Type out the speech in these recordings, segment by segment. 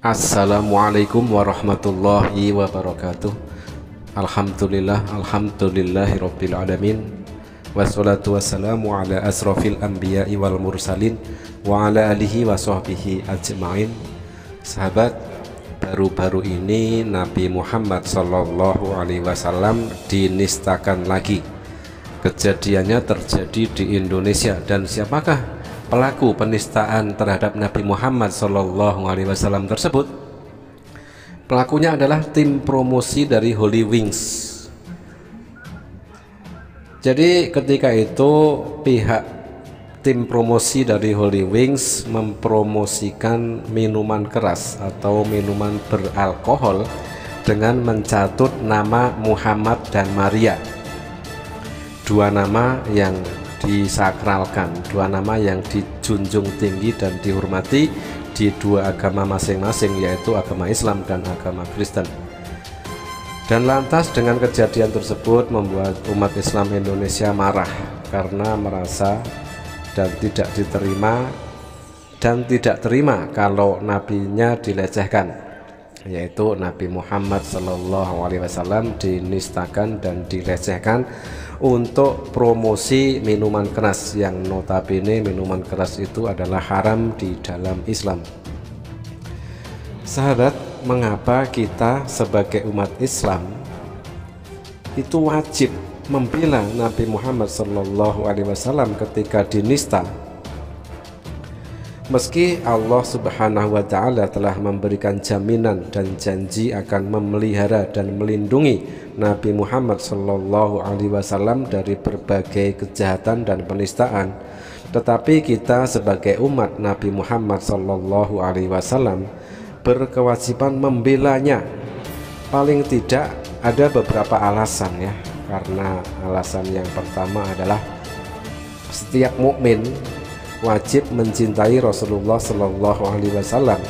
Assalamualaikum warahmatullahi wabarakatuh. Alhamdulillahirabbil alamin. Wassalatu wassalamu ala asrofil anbiya'i wal mursalin wa ala alihi wa sahbihi ajma'in. Sahabat, baru-baru ini Nabi Muhammad sallallahu alaihi wasallam dinistakan lagi. Kejadiannya terjadi di Indonesia, dan siapakah pelaku penistaan terhadap Nabi Muhammad Sallallahu Alaihi Wasallam tersebut? Pelakunya adalah tim promosi dari Holy Wings. Jadi ketika itu pihak tim promosi dari Holy Wings mempromosikan minuman keras atau minuman beralkohol dengan mencatut nama Muhammad dan Maria, dua nama yang disakralkan, dua nama yang dijunjung tinggi dan dihormati di dua agama masing-masing, yaitu agama Islam dan agama Kristen. Dan lantas dengan kejadian tersebut membuat umat Islam Indonesia marah karena merasa dan tidak terima kalau nabinya dilecehkan, yaitu Nabi Muhammad Sallallahu Alaihi Wasallam dinistakan dan dilecehkan untuk promosi minuman keras, yang notabene minuman keras itu adalah haram di dalam Islam. Sahabat, mengapa kita sebagai umat Islam itu wajib membela Nabi Muhammad Sallallahu Alaihi Wasallam ketika dinista? Meski Allah Subhanahu wa Ta'ala telah memberikan jaminan dan janji akan memelihara dan melindungi Nabi Muhammad Sallallahu Alaihi Wasallam dari berbagai kejahatan dan penistaan, tetapi kita sebagai umat Nabi Muhammad Sallallahu Alaihi Wasallam berkewajiban membelanya. Paling tidak ada beberapa alasan, ya. Karena alasan yang pertama adalah setiap mukmin wajib mencintai Rasulullah Sallallahu Alaihi Wasallam.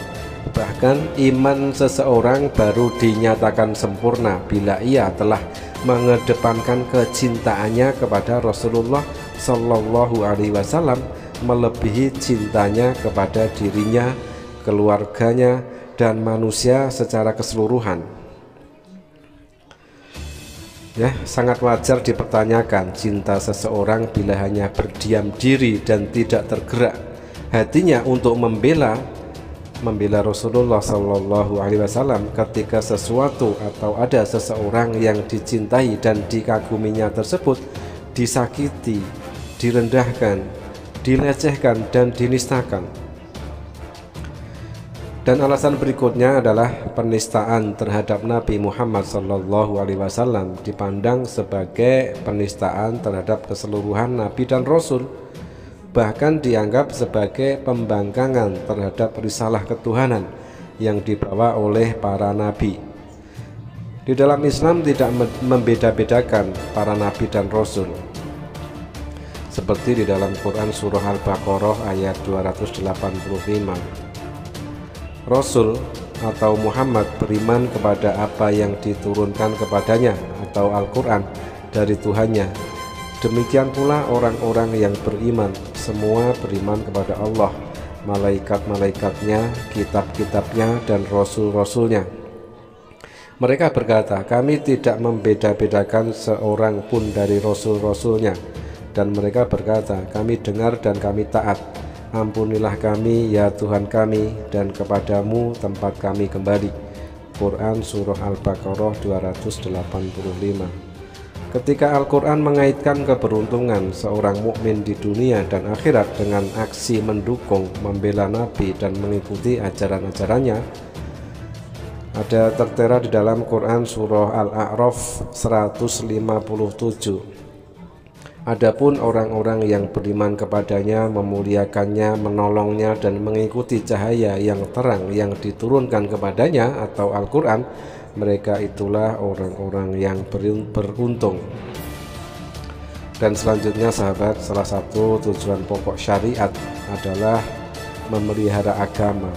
Bahkan iman seseorang baru dinyatakan sempurna bila ia telah mengedepankan kecintaannya kepada Rasulullah Sallallahu Alaihi Wasallam melebihi cintanya kepada dirinya, keluarganya, dan manusia secara keseluruhan. Ya, sangat wajar dipertanyakan cinta seseorang bila hanya berdiam diri dan tidak tergerak hatinya untuk membela Rasulullah Sallallahu Alaihi Wasallam ketika sesuatu atau ada seseorang yang dicintai dan dikaguminya tersebut disakiti, direndahkan, dilecehkan, dan dinistakan. Dan alasan berikutnya adalah penistaan terhadap Nabi Muhammad Sallallahu Alaihi Wasallam dipandang sebagai penistaan terhadap keseluruhan Nabi dan Rasul, bahkan dianggap sebagai pembangkangan terhadap risalah ketuhanan yang dibawa oleh para Nabi. Di dalam Islam tidak membeda-bedakan para Nabi dan Rasul, seperti di dalam Quran Surah Al-Baqarah ayat 285. Rasul atau Muhammad beriman kepada apa yang diturunkan kepadanya atau Al-Quran dari Tuhannya. Demikian pula orang-orang yang beriman, semua beriman kepada Allah, malaikat-malaikatnya, kitab-kitabnya, dan rasul-rasulnya. Mereka berkata, kami tidak membeda-bedakan seorang pun dari rasul-rasulnya. Dan mereka berkata, kami dengar dan kami taat. Ampunilah kami ya Tuhan kami, dan kepadamu tempat kami kembali. Quran Surah Al-Baqarah 285. Ketika Al-Quran mengaitkan keberuntungan seorang mukmin di dunia dan akhirat dengan aksi mendukung, membela Nabi dan mengikuti ajaran-ajarannya, ada tertera di dalam Quran Surah Al-A'raf 157. Adapun orang-orang yang beriman kepadanya, memuliakannya, menolongnya, dan mengikuti cahaya yang terang yang diturunkan kepadanya atau Al-Quran, mereka itulah orang-orang yang beruntung. Dan selanjutnya sahabat, salah satu tujuan pokok syariat adalah memelihara agama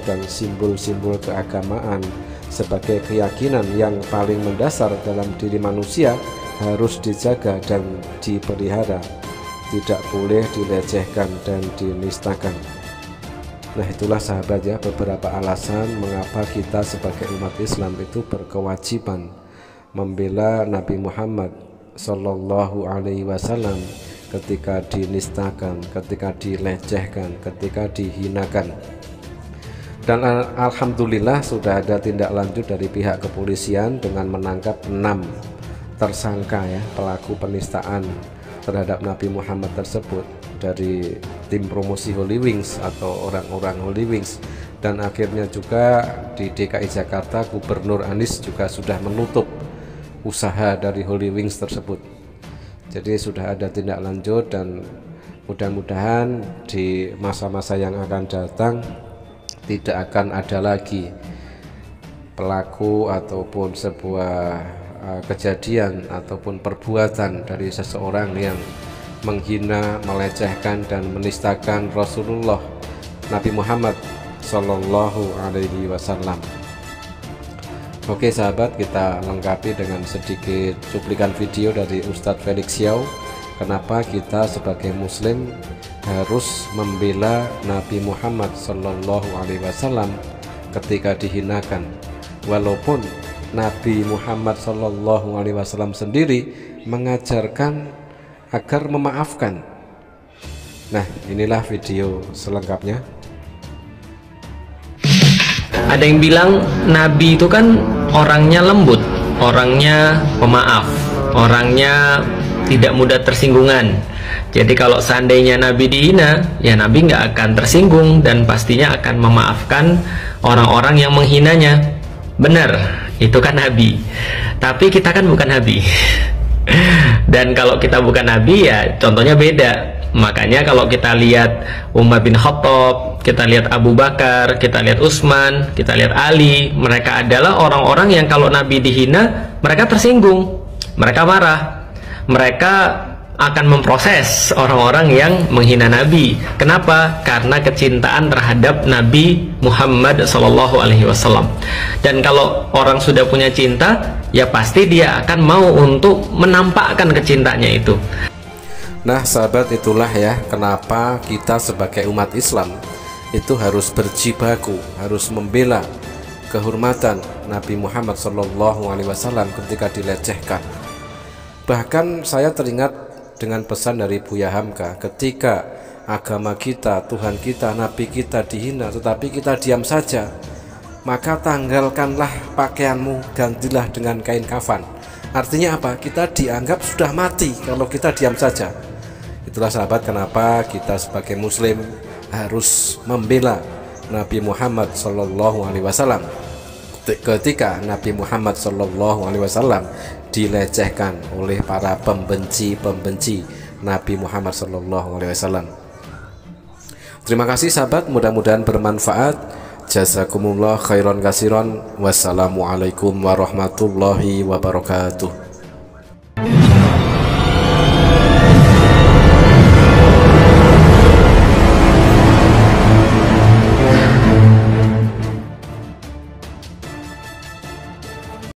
dan simbol-simbol keagamaan sebagai keyakinan yang paling mendasar dalam diri manusia harus dijaga dan dipelihara, tidak boleh dilecehkan dan dinistakan. Nah, itulah sahabat ya, beberapa alasan mengapa kita sebagai umat Islam itu berkewajiban membela Nabi Muhammad Sallallahu Alaihi Wasallam ketika dinistakan, ketika dilecehkan, ketika dihinakan. Dan alhamdulillah sudah ada tindak lanjut dari pihak kepolisian dengan menangkap 6 tersangka ya, pelaku penistaan terhadap Nabi Muhammad tersebut dari tim promosi Holy Wings atau orang-orang Holy Wings. Dan akhirnya juga di DKI Jakarta Gubernur Anies juga sudah menutup usaha dari Holy Wings tersebut. Jadi sudah ada tindak lanjut, dan mudah-mudahan di masa-masa yang akan datang tidak akan ada lagi pelaku ataupun sebuah kejadian ataupun perbuatan dari seseorang yang menghina, melecehkan dan menistakan Rasulullah Nabi Muhammad Sallallahu Alaihi Wasallam. Oke sahabat, kita lengkapi dengan sedikit cuplikan video dari Ustadz Felix Xiao. Kenapa kita sebagai muslim harus membela Nabi Muhammad Sallallahu Alaihi Wasallam ketika dihinakan, walaupun Nabi Muhammad Sallallahu Alaihi Wasallam sendiri mengajarkan agar memaafkan. Nah, inilah video selengkapnya. Ada yang bilang Nabi itu kan orangnya lembut, orangnya pemaaf, orangnya tidak mudah tersinggungan. Jadi kalau seandainya Nabi dihina, ya Nabi nggak akan tersinggung dan pastinya akan memaafkan orang-orang yang menghinanya. Benar, itu kan Nabi. Tapi kita kan bukan Nabi. Dan kalau kita bukan Nabi, ya contohnya beda. Makanya kalau kita lihat Umar bin Khattab, kita lihat Abu Bakar, kita lihat Utsman, kita lihat Ali, mereka adalah orang-orang yang kalau Nabi dihina, mereka tersinggung, mereka marah, mereka akan memproses orang-orang yang menghina Nabi. Kenapa? Karena kecintaan terhadap Nabi Muhammad SAW. Dan kalau orang sudah punya cinta, ya pasti dia akan mau untuk menampakkan kecintanya itu. Nah sahabat, itulah ya kenapa kita sebagai umat Islam itu harus berjibaku, harus membela kehormatan Nabi Muhammad SAW ketika dilecehkan. Bahkan saya teringat dengan pesan dari Buya Hamka, ketika agama kita, Tuhan kita, Nabi kita dihina tetapi kita diam saja, maka tanggalkanlah pakaianmu, gantilah dengan kain kafan. Artinya apa? Kita dianggap sudah mati kalau kita diam saja. Itulah sahabat kenapa kita sebagai muslim harus membela Nabi Muhammad SAW ketika Nabi Muhammad SAW dilecehkan oleh para pembenci Nabi Muhammad SAW. Terima kasih sahabat, mudah-mudahan bermanfaat. Jazakumullah khairan kasiran. Wassalamualaikum warahmatullahi wabarakatuh.